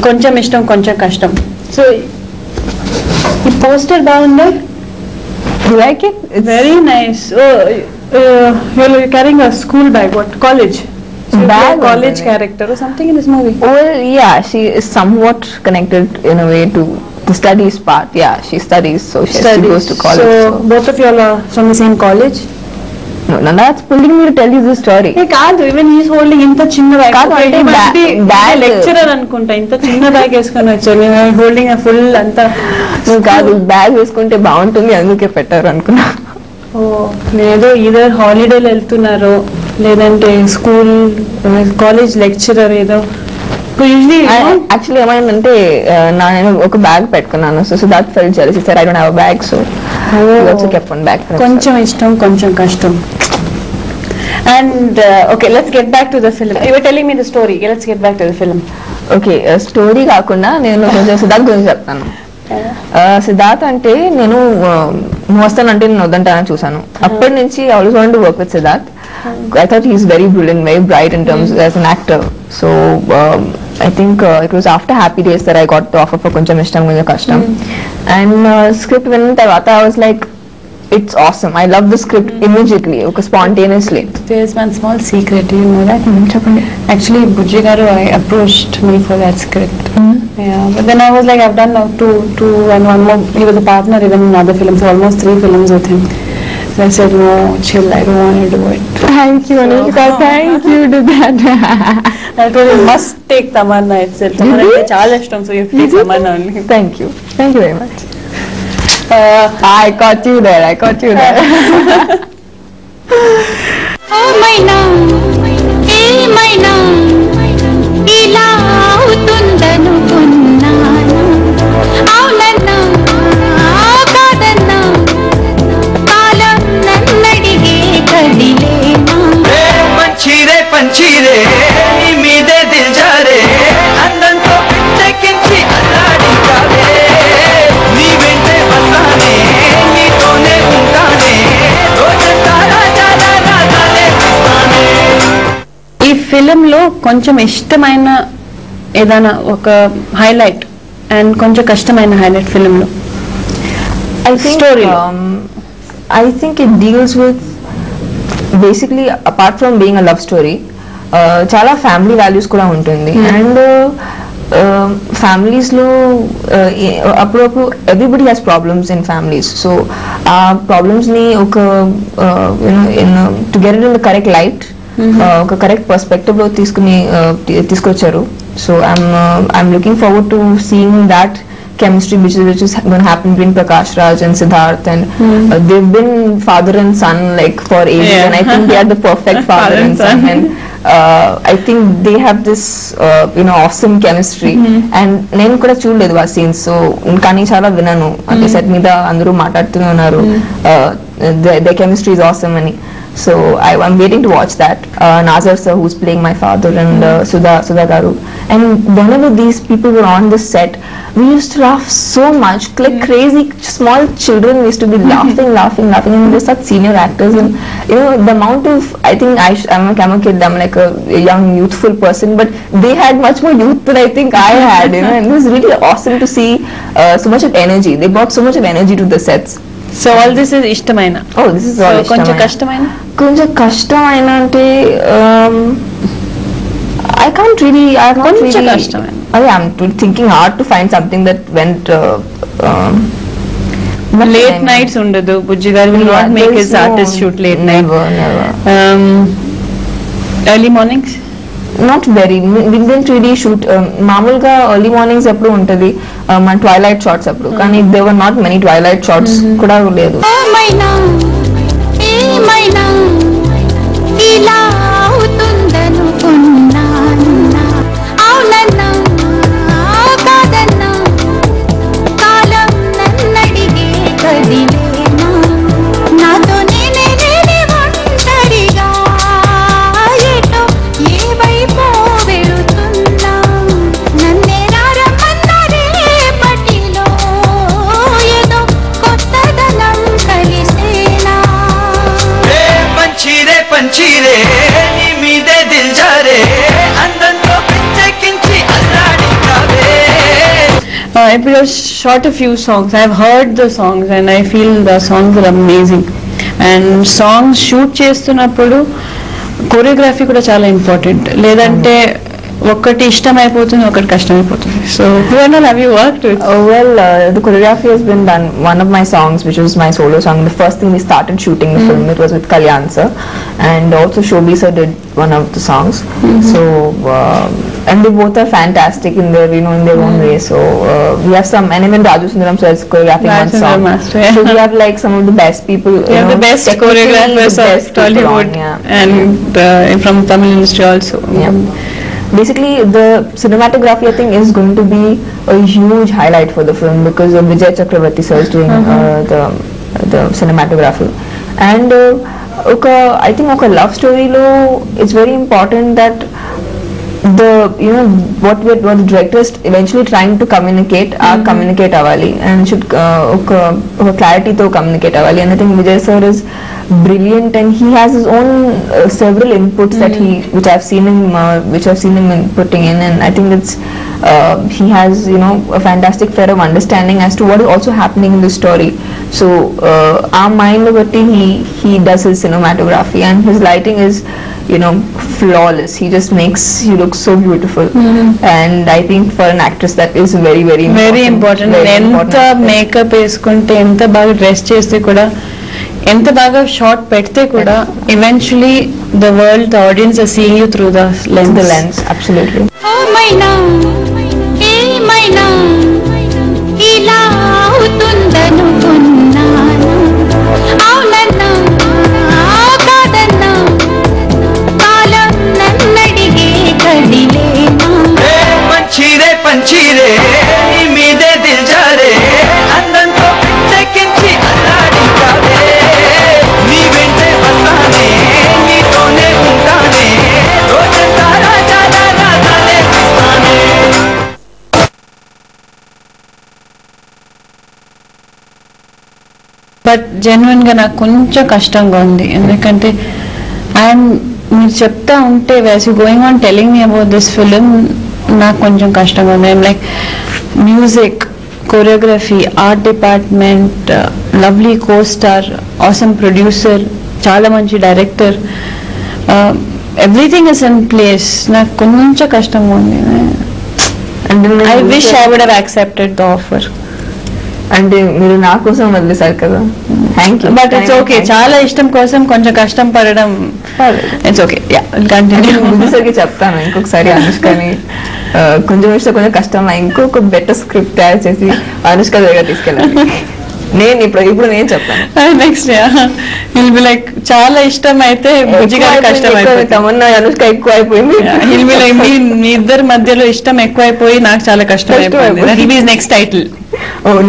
కొంచెం ఇష్టం కొంచెం కష్టం. సో ఈ పోస్టర్ బాగుందా? You like it? It's very nice. You're carrying a school bag. What college? So bag, college character or something in this movie? Well, yeah, she is somewhat connected in a way to the studies part. Yeah, she studies, so she goes to college. So both of you all are from the same college? No, that's pulling me to tell you this story. Hey, కాదు, even he's holding ఇంత చిన్న bag. కాదు అంటే bag lecturer అనుకుంటా, ఇంత చిన్న bag వేసుకొని వచ్చారు. హోల్డింగ్ ఫుల్ అంతా కాదు, బ్యాగ్ వేసుకుంటే బాగుంటుంది అందుకే పెట్టారు అనుకున్నా. లేదో ఈధర్ హాలిడేలు వెళ్తున్నారు లేదంటే స్కూల్ కాలేజ్ లెక్చరర్ ఏదో. యాక్చువల్లీ ఏమైందంటే నేను ఒక బ్యాగ్ పెట్టుకున్నాను. So that felt jealousy. Sir I don't have a bag, so also kept one bag. కొంచెం ఇష్టం కొంచెం కష్టం. And okay, let's get back to the film. You were telling me the story. Let's get back to the film. Okay, story కాకుండా నేను కొంచెం సిద్ధార్థ్ గురించి చెప్తాను. సిద్ధార్థ్ అంటే నేను మోస్తానంటే నేను వద్దంటానని చూసాను. అప్పటి నుంచి I always wanted to work with Siddharth. I thought he's very brilliant, very bright in terms as an actor. So I think it was after Happy Days that I got the offer for Koncham Ishtam Koncham Kashtam. And script when tarvata I was like, it's awesome. I love the script immediately, spontaneously. There's one small secret, do you know that? Actually, Bujji Garu approached me for that script. Yeah, but then I was like, I've done two and one more. He was a partner even in other films, so almost 3 films with him. So I said, no, chill, I don't want to do it. Thank you, Anushka. Thank you to that. I told you, must take Tamanna itself. Tamanna is chaala ishtam, so you have to take Tamanna only. Thank you. Thank you very much. I caught you there. Oh Maina, hey Maina, ila utundanu kunnanu, avlanna, kadanna, kalam nannadige kadilena. Panchire, nee meede dil jare, andanto pintekinchi alladi jare. Nee vente vastane, neetone untane, rojantara jala ragale vastane. ఈ film లో కొంచెం ఇష్టమైన ఏదైనా ఒక highlight and కొంచెం కష్టమైన highlight film లో? I think it deals with basically, apart from being a love story, చాలా ఫ్యామిలీ వాల్యూస్ కూడా ఉంటుంది. అండ్ ఫ్యామిలీస్ లో అప్పుడప్పుడు everybody has problems in families. So ఆ ప్రాబ్లమ్స్ ని ఒక to get it in the correct light, ఒక కరెక్ట్ పర్స్పెక్టివ్ లో తీసుకొచ్చారు. So I'm looking forward to seeing that chemistry which is going to happen between Prakash Raj and Siddharth, and they've been father and son like for ages, and I think they are the perfect father and son, and I think they have this awesome chemistry. And నేను కూడా చూడలేదు ఆ scenes, so కానీ చాలా విన్నాను అంటే set మీద అందరూ మాట్లాడుతూనే ఉన్నారు the chemistry is awesome అని. So I'm waiting to watch that. Nazar sir, who's playing my father, and Sudha Garu, and whenever these people were on the set, we used to laugh so much, like crazy. Small children used to be laughing, and they're such senior actors, and the amount of, I think I'm a kid, I'm like a young youthful person, but they had much more youth than I think I had, and it was really awesome to see so much of energy. They brought so much of energy to the sets. So all this is ishtamayna. Oh, this is all ishtamayna. కొంచెం కష్టమైన అంటే I can't really. I'm thinking hard to find something that went. Late nights undadu. Bujji garu will not make his artist shoot late night. Never. Early mornings? Not very. We didn't really shoot. మామూలుగా early mornings ఎప్పుడు ఉంటది, మన twilight shots అప్పుడు. కానీ there were not many twilight shots కూడా లేదు. ఇలా అవుతుందను కొన్నాను, అవునన్నా కాదన్నా, కాలం నన్నడిగే కదిలేనా, నాతో నేనే ఒంటరిగా ఏటో ఏ వైపో వెళుతున్నా, నన్నే రారమ్మన్న రేపటిలో ఏదో కొత్తదనం కలిసేనా. Panchire I shot a few songs. I've heard the songs and I feel the songs are amazing. And songs shoot చేస్తున్నప్పుడు కొరియోగ్రఫీ కూడా చాలా ఇంపార్టెంట్. లేదంటే ఒకటి ఇష్టం అయిపోతుంది, ఒకటి కష్టం అయిపోతుంది. So who and all have you worked with? The choreography has been done. One of my songs, which was my solo song, the first thing we started shooting the film, it was with Kalyan sir, and also Shobhi sir did one of the songs. So and they both are fantastic in their in their own way. So we have some, and even Raju Sundaram sir is choreographing one song. Master, yeah. So we have like some of the best people. You have the best choreographers of Tollywood and from Tamil industry also. Yeah. Basically, the cinematography, I think, is going to be a huge highlight for the film because of Vijay Chakravarti sir is doing the cinematography. And I think a love story lo, it's very important that what the director is eventually trying to communicate communicate avali and should clarity to communicate avali. And I think Vijay sir is brilliant, and he has his own several inputs that which I've seen him putting in, and I think it's he has a fantastic fair of understanding as to what is also happening in the story. So our mind he does his cinematography, and his lighting is flawless. He just makes you look so beautiful, and I think for an actress that is very very important. ఎంత makeup వేసుకుంటే, ఎంత బాగా dress చేస్తే కూడా, ఎంత బాగా short పెడితే కూడా, eventually the world, the audience are seeing you through the lens. Absolutely. ఓ మైనా ఏమైనా ఇలా అవుతుందనుకున్నాను, అవునన్నా కాదన్నా కాలం నన్నడిగే కదిలేనా. పంచీరే పంచీరే నీ మీదే దిల్జారే, అందంతో పిచ్చెక్కించి అల్లాడించావే. నీ వెంటే వస్తానే, నీతోనే ఉంటానే, రోజంతా రాజాలా రాగాలే తీస్తానే. బట్ జెన్యున్ గా నాకు కొంచెం కష్టంగా ఉంది. ఎందుకంటే మీరు చెప్తా ఉంటే వేసి going on telling me about this film, నాకు కొంచెం కష్టంగా ఉంది. I'm like music, choreography, art department, lovely co star, awesome producer, చాలా మంచి director, everything is in place. నాకు కొంచెం కష్టంగా ఉంది. I wish I would have accepted the offer. అంటే మీరు నా కోసం వదిలేశారు కదా. Thank you. But it's okay. చాలా ఇష్టం కోసం కొంచెం కష్టం పడడం, ఇట్స్ ఓకే. కంటిన్యూ. ముందుసరికి చెప్తాను ఇంకొకసారి అనుష్కని కొంచెం ఇష్టం కొంచెం కష్టం, ఇంకొక బెటర్ స్క్రిప్ట్ తయారు చేసి అనుష్క దగ్గర తీసుకెళ్ళాలి. నేను ఇప్పుడు నేను చెప్తాను. నెక్స్ట్ విల్ బి లైక్ చాలా ఇష్టం అయితే బుజ్జి గారికి కష్టం అయిపోయింది, తమన్నా అనుష్క ఎక్కువ అయిపోయింది. విల్ బి లైక్ మీ ఇద్దరి మధ్యలో ఇష్టం ఎక్కువైపోయి నాకు చాలా కష్టం అయిపోయింది. That will be next title.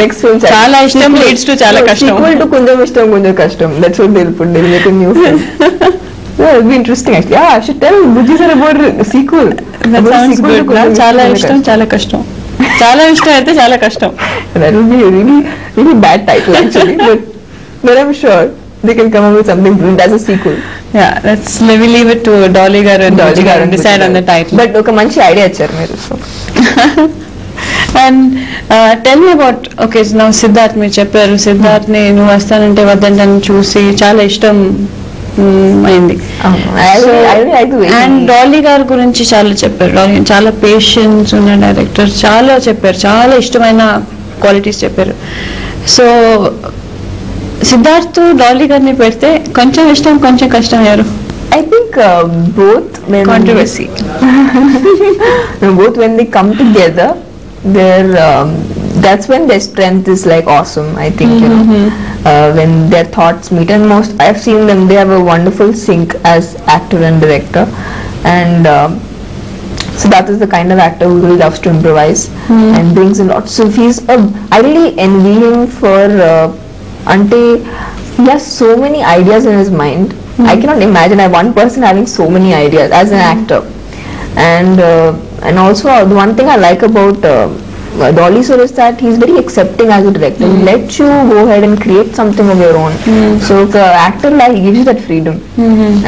Next film చాలా ఇష్టం లీడ్స్ టు చాలా కష్టం. కొంచెం ఇష్టం కొంచెం కష్టం. That's what they will put. They will make a new film. It'll be interesting actually. Yeah, I should tell Bujji sir about sequel. That sounds good. చాలా ఇష్టం చాలా కష్టం. చాలా ఇష్టం అయితే చాలా కష్టం. That will be a really bad title actually, but I'm sure they can come up with something brilliant as a sequel. Yeah, let's leave it to Dolly garu and Bujji garu decide on the title. But oka manchi idea icharu meeru. So and tell me about, okay, so now Siddharth మీరు చెప్పారు. సిద్ధార్థ్ ని నువ్వు వస్తానంటే వద్దంటని చూసి చాలా ఇష్టం అయింది. And Dolly గారి గురించి చాలా చెప్పారు. డాలీ చాలా పేషెన్స్ ఉన్న డైరెక్టర్, చాలా చెప్పారు, చాలా ఇష్టమైన క్వాలిటీస్ చెప్పారు. సో సిద్ధార్థ్ డాలీ గారిని పెడితే కొంచెం ఇష్టం కొంచెం కష్టం ఎవరు? I think both controversy. Both when they come together, that's when their strength is like awesome. I think when their thoughts meet, and most I've seen them, they have a wonderful sync as actor and director, and so that is the kind of actor who really loves to improvise and brings a lot. So I really envy him for ante he has so many ideas in his mind. I cannot imagine one person having so many ideas as an actor. And also the one thing I like about Dolly sir is that he's very accepting as a director. He lets you go ahead and create something of your own. So the actor, like, he gives you that freedom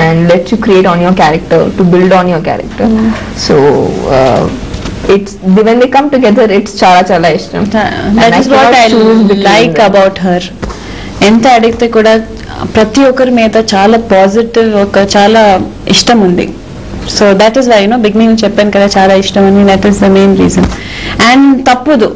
and lets you create on your character, to build on your character. So it's when they come together, it's చాలా ఇష్టం. That is what I like about her. ఎంత అడిగితే కూడా ప్రతి ఒక్కరి మీద చాలా positive ఒక చాలా ఇష్టం ఉంది. So that is why beginning చెప్పాను కదా చాలా ఇష్టం అని. That is the main reason. And తప్పదు,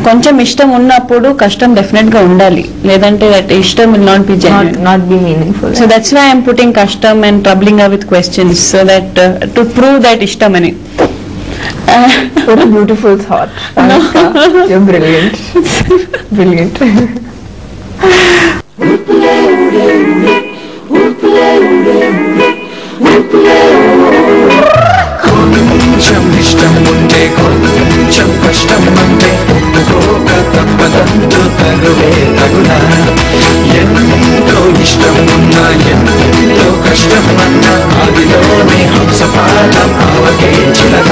కొంచెం ఇష్టం ఉన్నప్పుడు కష్టం డెఫినెట్ గా ఉండాలి, లేదంటే దట్ ఇష్టం will not be genuine, not be meaningful. So that's why I'm putting కష్టం and troubling her with questions so that to prove that ఇష్టం అని. What a beautiful thought. Anushka, you're brilliant. Brilliant. కొంచెం ఇష్టం ఉంటే కొంచెం కష్టం అంటే ఒప్పుకోక తప్పదంటూ తరువే తగునా. ఎంతో ఇష్టం ఉన్నా ఎంతో కష్టం అన్నా ఆదిలోనే హంసపాదం ఆవకే చిలక.